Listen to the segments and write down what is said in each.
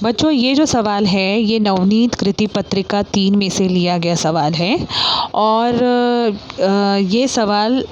बच्चों ये जो सवाल है ये नवनीत कृति पत्रिका 3 में से लिया गया सवाल है और ये सवाल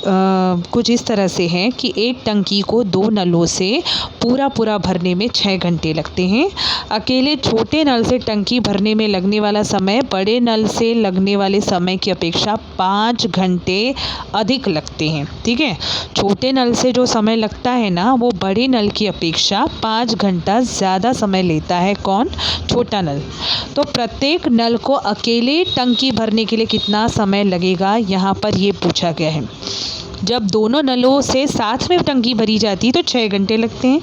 कुछ इस तरह से है कि एक टंकी को 2 नलों से पूरा भरने में 6 घंटे लगते हैं। अकेले छोटे नल से टंकी भरने में लगने वाला समय बड़े नल से लगने वाले समय की अपेक्षा 5 घंटे अधिक लगते हैं। ठीक है, छोटे नल से जो समय लगता है ना वो बड़े नल की अपेक्षा 5 घंटा ज़्यादा समय लेता है। कौन? छोटा नल। तो प्रत्येक नल को अकेले टंकी भरने के लिए कितना समय लगेगा, यहाँ पर ये पूछा गया है। जब दोनों नलों से साथ में टंकी भरी जाती है तो 6 घंटे लगते हैं।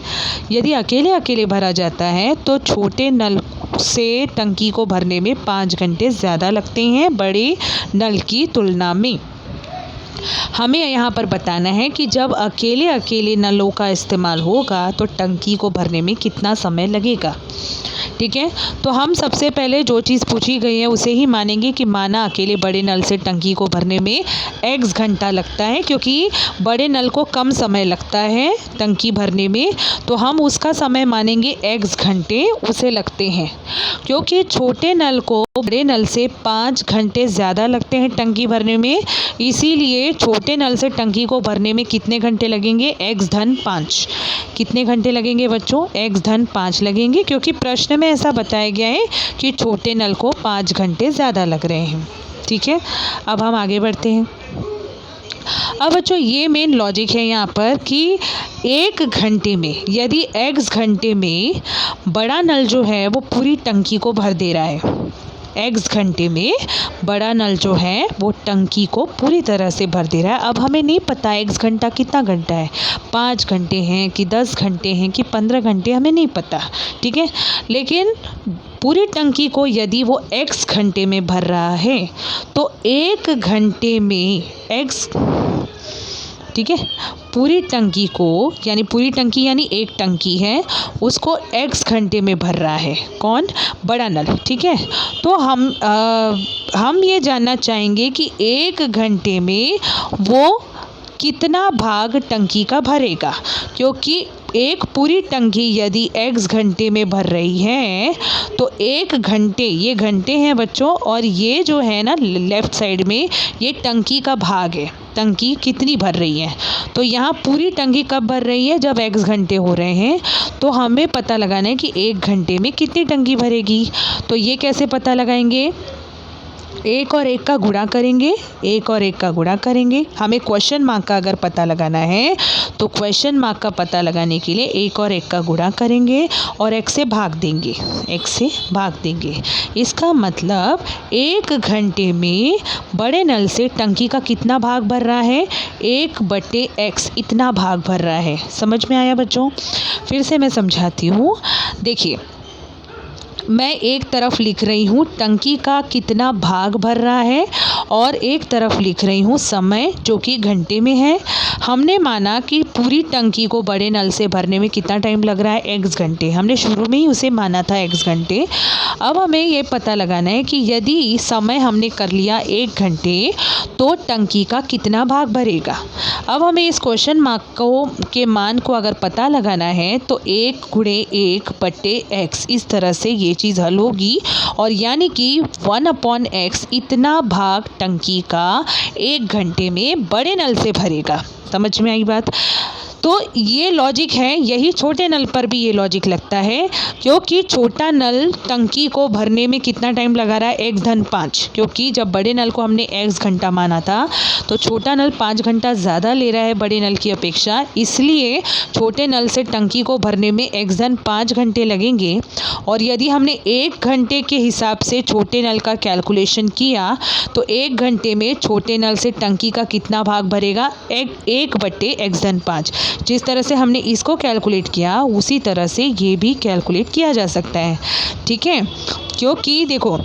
यदि अकेले अकेले भरा जाता है तो छोटे नल से टंकी को भरने में 5 घंटे ज़्यादा लगते हैं बड़े नल की तुलना में। हमें यहाँ पर बताना है कि जब अकेले अकेले नलों का इस्तेमाल होगा तो टंकी को भरने में कितना समय लगेगा। ठीक है, तो हम सबसे पहले जो चीज़ पूछी गई है उसे ही मानेंगे कि माना अकेले बड़े नल से टंकी को भरने में x घंटा लगता है, क्योंकि बड़े नल को कम समय लगता है टंकी भरने में, तो हम उसका समय मानेंगे x घंटे उसे लगते हैं। क्योंकि छोटे नल को बड़े नल से 5 घंटे ज़्यादा लगते हैं टंकी भरने में, इसीलिए छोटे नल से टंकी को भरने में कितने घंटे लगेंगे? x धन 5। कितने घंटे लगेंगे बच्चों? x धन 5 लगेंगे, क्योंकि प्रश्न में ऐसा बताया गया है कि छोटे नल को 5 घंटे ज़्यादा लग रहे हैं। ठीक है, अब हम आगे बढ़ते हैं। अब बच्चों ये मेन लॉजिक है यहाँ पर कि 1 घंटे में यदि x घंटे में बड़ा नल जो है वो पूरी टंकी को भर दे रहा है, x घंटे में बड़ा नल जो है वो टंकी को पूरी तरह से भर दे रहा है। अब हमें नहीं पता x घंटा कितना घंटा है, 5 घंटे हैं कि 10 घंटे हैं कि 15 घंटे, हमें नहीं पता। ठीक है, लेकिन पूरी टंकी को यदि वो x घंटे में भर रहा है तो 1 घंटे में x, ठीक है, पूरी टंकी को यानी पूरी टंकी यानी एक टंकी है उसको x घंटे में भर रहा है। कौन? बड़ा नल। ठीक है, तो हम ये जानना चाहेंगे कि 1 घंटे में वो कितना भाग टंकी का भरेगा, क्योंकि एक पूरी टंकी यदि x घंटे में भर रही है तो 1 घंटे, ये घंटे हैं बच्चों, और ये जो है ना लेफ़्ट साइड में ये टंकी का भाग है, टंकी कितनी भर रही है। तो यहाँ पूरी टंकी कब भर रही है? जब x घंटे हो रहे हैं। तो हमें पता लगाना है कि 1 घंटे में कितनी टंकी भरेगी। तो ये कैसे पता लगाएंगे? 1 और 1 का गुणा करेंगे, 1 और 1 का गुणा करेंगे। हमें क्वेश्चन मार्क का अगर पता लगाना है तो क्वेश्चन मार्क का पता लगाने के लिए 1 और 1 का गुणा करेंगे और x से भाग देंगे, x से भाग देंगे। इसका मतलब 1 घंटे में बड़े नल से टंकी का कितना भाग भर रहा है? 1/x इतना भाग भर रहा है। समझ में आया बच्चों? फिर से मैं समझाती हूँ। देखिए, मैं एक तरफ लिख रही हूँ टंकी का कितना भाग भर रहा है और एक तरफ लिख रही हूँ समय जो कि घंटे में है। हमने माना कि पूरी टंकी को बड़े नल से भरने में कितना टाइम लग रहा है? x घंटे। हमने शुरू में ही उसे माना था x घंटे। अब हमें ये पता लगाना है कि यदि समय हमने कर लिया 1 घंटे तो टंकी का कितना भाग भरेगा। अब हमें इस क्वेश्चन मार्क के मान को अगर पता लगाना है तो 1 × 1/x इस तरह से ये चीज़ हल होगी, और यानी कि 1/x इतना भाग टंकी का 1 घंटे में बड़े नल से भरेगा। समझ में आई बात? तो ये लॉजिक है, यही छोटे नल पर भी ये लॉजिक लगता है, क्योंकि छोटा नल टंकी को भरने में कितना टाइम लगा रहा है? x धन 5, क्योंकि जब बड़े नल को हमने x घंटा माना था तो छोटा नल 5 घंटा ज़्यादा ले रहा है बड़े नल की अपेक्षा, इसलिए छोटे नल से टंकी को भरने में x धन 5 घंटे लगेंगे। और यदि हमने 1 घंटे के हिसाब से छोटे नल का कैलकुलेशन किया तो 1 घंटे में छोटे नल से टंकी का कितना भाग भरेगा? 1/x धन 5। जिस तरह से हमने इसको कैलकुलेट किया उसी तरह से ये भी कैलकुलेट किया जा सकता है। ठीक है, क्योंकि देखो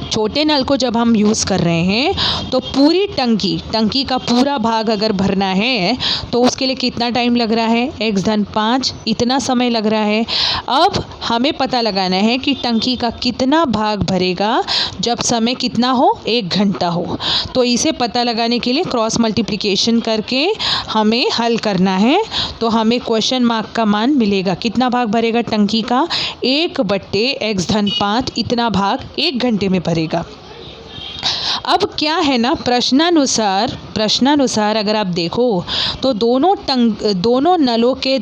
छोटे नल को जब हम यूज़ कर रहे हैं तो पूरी टंकी का पूरा भाग अगर भरना है तो उसके लिए कितना टाइम लग रहा है? x धन 5 इतना समय लग रहा है। अब हमें पता लगाना है कि टंकी का कितना भाग भरेगा जब समय कितना हो, 1 घंटा हो। तो इसे पता लगाने के लिए क्रॉस मल्टीप्लिकेशन करके हमें हल करना है। तो हमें क्वेश्चन मार्क का मान मिलेगा, कितना भाग भरेगा टंकी का, 1/x-5 इतना भाग 1 घंटे में भरेगा। अब क्या है ना, प्रश्नानुसार अगर आप देखो तो दोनों नलों के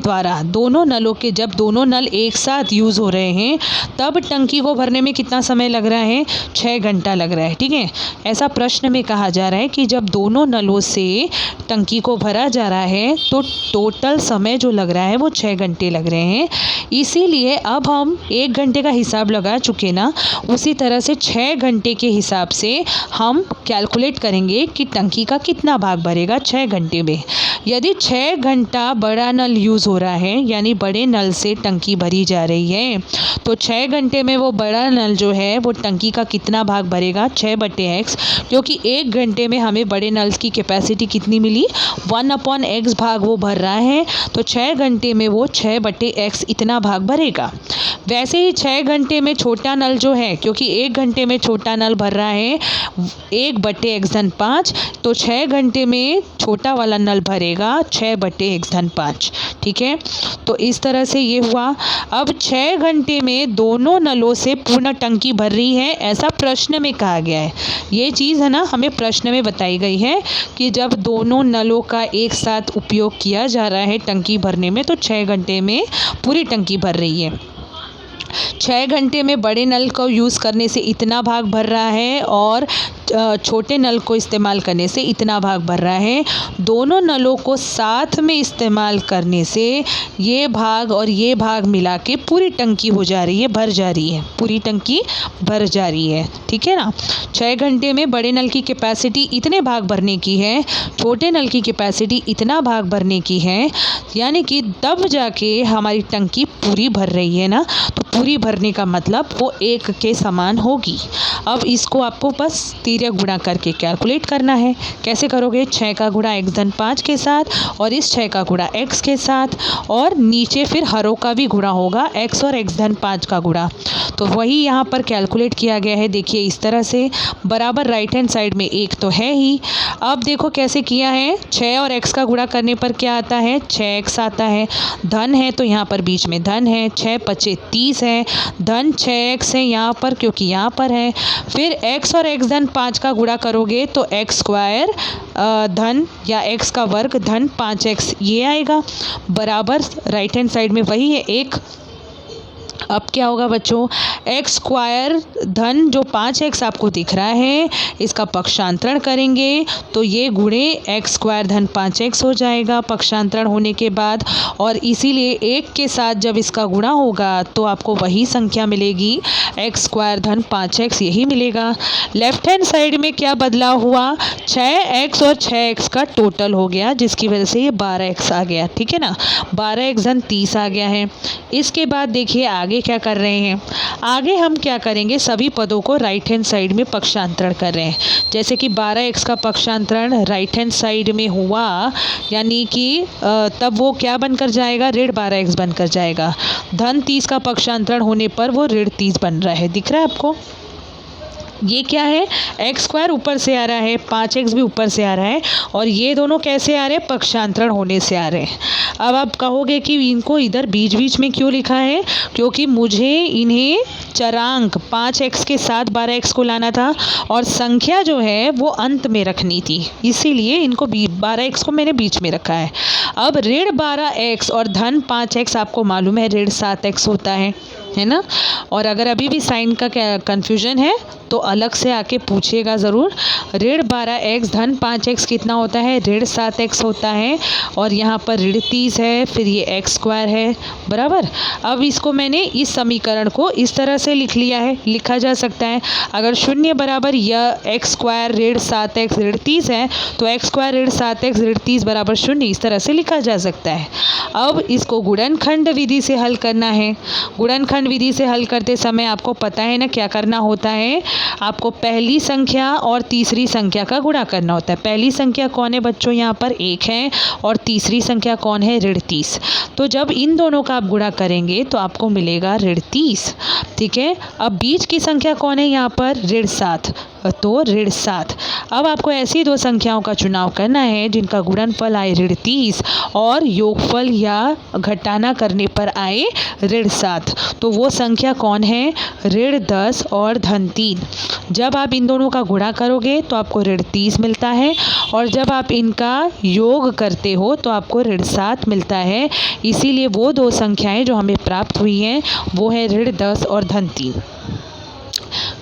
जब दोनों नल एक साथ यूज़ हो रहे हैं तब टंकी को भरने में कितना समय लग रहा है, 6 घंटा लग रहा है। ठीक है, ऐसा प्रश्न में कहा जा रहा है कि जब दोनों नलों से टंकी को भरा जा रहा है तो टोटल समय जो लग रहा है वो 6 घंटे लग रहे हैं। इसीलिए अब हम 1 घंटे का हिसाब लगा चुके ना, उसी तरह से 6 घंटे के हिसाब से हम कैलकुलेट करेंगे कि टंकी का कितना भाग भरेगा 6 घंटे में। यदि 6 घंटा बड़ा नल यूज़ हो रहा है, यानी बड़े नल से टंकी भरी जा रही है, तो 6 घंटे में वो बड़ा नल जो है वो टंकी का कितना भाग भरेगा, 6/x, क्योंकि 1 घंटे में हमें बड़े नल की कैपेसिटी कितनी मिली, 1/x भाग वो भर रहा है, तो 6 घंटे में वो 6/x इतना भाग भरेगा। वैसे ही 6 घंटे में छोटा नल जो है, क्योंकि 1 घंटे में छोटा नल भर रहा है 1/x-5, तो 6 घंटे में छोटा वाला नल भरेगा 6/x-5। ठीक है, तो इस तरह से ये हुआ। अब 6 घंटे में दोनों नलों से पूर्ण टंकी भर रही है, ऐसा प्रश्न में कहा गया है। ये चीज़ है ना, हमें प्रश्न में बताई गई है कि जब दोनों नलों का एक साथ उपयोग किया जा रहा है टंकी भरने में तो 6 घंटे में पूरी टंकी भर रही है। 6 घंटे में बड़े नल को यूज़ करने से इतना भाग भर रहा है और छोटे नल को इस्तेमाल करने से इतना भाग भर रहा है। दोनों नलों को साथ में इस्तेमाल करने से ये भाग और ये भाग मिला के पूरी टंकी हो जा रही है, भर जा रही है, पूरी टंकी भर जा रही है। ठीक है ना, 6 घंटे में बड़े नल की कैपेसिटी इतने भाग भरने की है, छोटे नल की कैपेसिटी इतना भाग भरने की है, यानी कि तब जाके हमारी टंकी पूरी भर रही है ना, तो पूरी भरने का मतलब वो 1 के समान होगी। अब इसको आपको बस तिर्यक गुणा करके कैलकुलेट करना है। कैसे करोगे, 6 का गुणा x-5 के साथ और इस 6 का गुणा x के साथ, और नीचे फिर हरों का भी गुणा होगा, x और x-5 का गुणा। तो वही यहाँ पर कैलकुलेट किया गया है। देखिए इस तरह से बराबर राइट हैंड साइड में 1 तो है ही। अब देखो कैसे किया है, 6 और x का गुणा करने पर क्या आता है, 6x आता है। धन है तो यहाँ पर बीच में धन है, 6×5 = 30 है, धन 6x है यहाँ पर क्योंकि यहाँ पर है। फिर x और x-5 का गुणा करोगे तो x² धन या x का वर्ग धन 5x ये आएगा, बराबर राइट हैंड साइड में वही है 1। अब क्या होगा बच्चों, x² धन जो 5x आपको दिख रहा है इसका पक्षांतरण करेंगे तो ये गुणे x² धन 5x हो जाएगा पक्षांतरण होने के बाद, और इसीलिए 1 के साथ जब इसका गुणा होगा तो आपको वही संख्या मिलेगी, x² धन 5x यही मिलेगा। लेफ्ट हैंड साइड में क्या बदलाव हुआ, 6x और 6x का टोटल हो गया जिसकी वजह से ये 12x आ गया। ठीक है ना, 12x धन 30 आ गया है। इसके बाद देखिए आगे क्या कर रहे हैं, आगे हम क्या करेंगे, सभी पदों को राइट हैंड साइड में पक्षांतरण कर रहे हैं। जैसे कि 12x का पक्षांतरण राइट हैंड साइड में हुआ, यानी कि तब वो क्या बनकर जाएगा, ऋण 12x बनकर जाएगा। धन 30 का पक्षांतरण होने पर वो ऋण 30 बन रहा है, दिख रहा है आपको। ये क्या है, x² ऊपर से आ रहा है, 5x भी ऊपर से आ रहा है, और ये दोनों कैसे आ रहे हैं, पक्षांतरण होने से आ रहे हैं। अब आप कहोगे कि इनको इधर बीच बीच में क्यों लिखा है, क्योंकि मुझे इन्हें चरांक 5x के साथ 12x को लाना था और संख्या जो है वो अंत में रखनी थी, इसीलिए इनको 12x को मैंने बीच में रखा है। अब ऋण 12x और धन 5x आपको मालूम है ऋण 7x होता है ना। और अगर अभी भी साइन का कन्फ्यूजन है तो अलग से आके पूछिएगा ज़रूर। ऋण 12x धन 5x कितना होता है, ऋण 7x होता है, और यहाँ पर ऋण 30 है, फिर ये x² है, बराबर। अब इसको मैंने इस समीकरण को इस तरह से लिख लिया है, लिखा जा सकता है। अगर 0 बराबर यह x² ऋण 7x ऋण 30 है तो x² ऋण 7x ऋण 30 बराबर 0, इस तरह से लिखा जा सकता है। अब इसको गुणनखंड विधि से हल करना है। गुणनखंड गुणन विधि से हल करते समय आपको पता है ना क्या करना होता है, आपको पहली संख्या और तीसरी संख्या का गुणा करना होता है। पहली संख्या कौन है बच्चों, यहाँ पर 1 है, और तीसरी संख्या कौन है, ऋण 30। तो जब इन दोनों का आप गुणा करेंगे तो आपको मिलेगा ऋण 30। ठीक है, अब बीच की संख्या कौन है यहाँ पर, ऋण 7, तो ऋण 7। अब आपको ऐसी दो संख्याओं का चुनाव करना है जिनका गुणनफल आए ऋण 30 और योगफल या घटाना करने पर आए ऋण 7। तो वो संख्या कौन है, ऋण 10 और धन 3। जब आप इन दोनों का गुणा करोगे तो आपको ऋण 30 मिलता है, और जब आप इनका योग करते हो तो आपको ऋण 7 मिलता है। इसीलिए वो दो संख्याएं जो हमें प्राप्त हुई हैं वो है ऋण 10 और धन 3।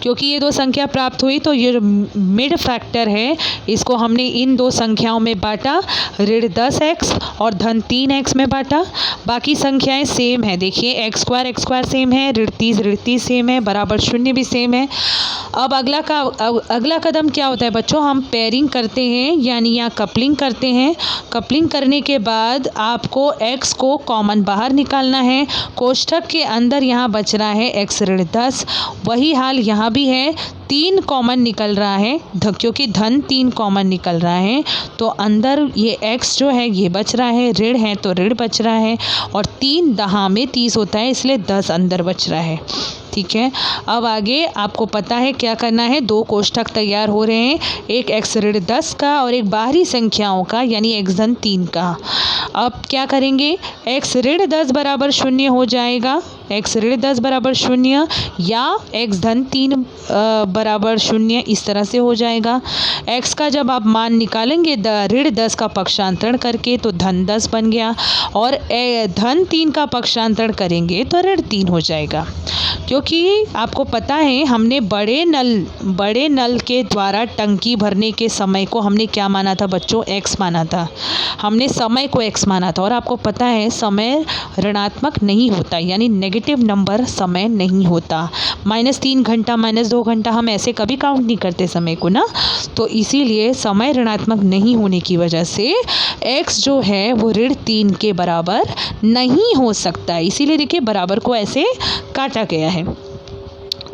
क्योंकि ये दो संख्या प्राप्त हुई तो ये मिड फैक्टर है, इसको हमने इन दो संख्याओं में बांटा, ऋण 10x और धन 3x में बांटा। बाकी संख्याएं सेम है, देखिए x स्क्वायर सेम है, ऋण 30 सेम है, बराबर 0 भी सेम है। अब अगला कदम क्या होता है बच्चों, हम पेयरिंग करते हैं, यानी यहाँ कपलिंग करते हैं। कपलिंग करने के बाद आपको x को कॉमन बाहर निकालना है। कोष्ठक के अंदर यहाँ बच रहा है x ऋण 10, वही हाल यहाँ भी है, 3 कॉमन निकल रहा है, क्योंकि धन 3 कॉमन निकल रहा है, तो अंदर ये x जो है ये बच रहा है, ऋण है तो ऋण बच रहा है, और 3 दहा में 30 होता है, इसलिए 10 अंदर बच रहा है। ठीक है, अब आगे आपको पता है क्या करना है, दो कोष्ठक तैयार हो रहे हैं, एक x ऋण 10 का और एक बाहरी संख्याओं का यानी x धन 3 का। अब क्या करेंगे, x ऋण 10 बराबर 0 हो जाएगा, x ऋण 10 बराबर 0 या x धन 3 बराबर 0, इस तरह से हो जाएगा। x का जब आप मान निकालेंगे ऋण 10 का पक्षांतरण करके तो धन 10 बन गया, और धन 3 का पक्षांतरण करेंगे तो ऋण 3 हो जाएगा। क्योंकि आपको पता है हमने बड़े नल के द्वारा टंकी भरने के समय को हमने क्या माना था बच्चों, x माना था, हमने समय को x माना था। और आपको पता है समय ऋणात्मक नहीं होता, यानी नेगेटिव नंबर समय नहीं होता। -3 घंटा, -2 घंटा हम ऐसे कभी काउंट नहीं करते समय को ना, तो इसीलिए समय ऋणात्मक नहीं होने की वजह से x जो है वो ऋण 3 के बराबर नहीं हो सकता। इसीलिए देखिए बराबर को ऐसे काटा गया है,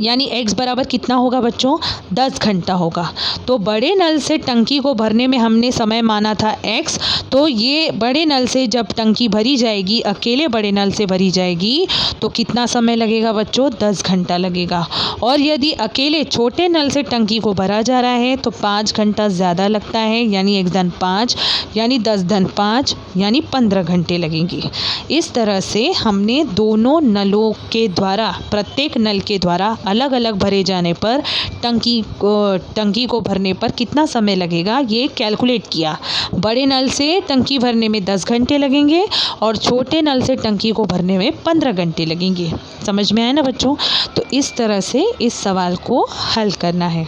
यानी x बराबर कितना होगा बच्चों, 10 घंटा होगा। तो बड़े नल से टंकी को भरने में हमने समय माना था x, तो ये बड़े नल से जब टंकी भरी जाएगी, अकेले बड़े नल से भरी जाएगी, तो कितना समय लगेगा बच्चों, 10 घंटा लगेगा। और यदि अकेले छोटे नल से टंकी को भरा जा रहा है तो 5 घंटा ज़्यादा लगता है, यानी x धन 5 यानी 10 धन 5 यानी 15 घंटे लगेंगे। इस तरह से हमने दोनों नलों के द्वारा, प्रत्येक नल के द्वारा अलग अलग भरे जाने पर टंकी को भरने पर कितना समय लगेगा ये कैलकुलेट किया। बड़े नल से टंकी भरने में 10 घंटे लगेंगे और छोटे नल से टंकी को भरने में 15 घंटे लगेंगे। समझ में आया ना बच्चों? तो इस तरह से इस सवाल को हल करना है।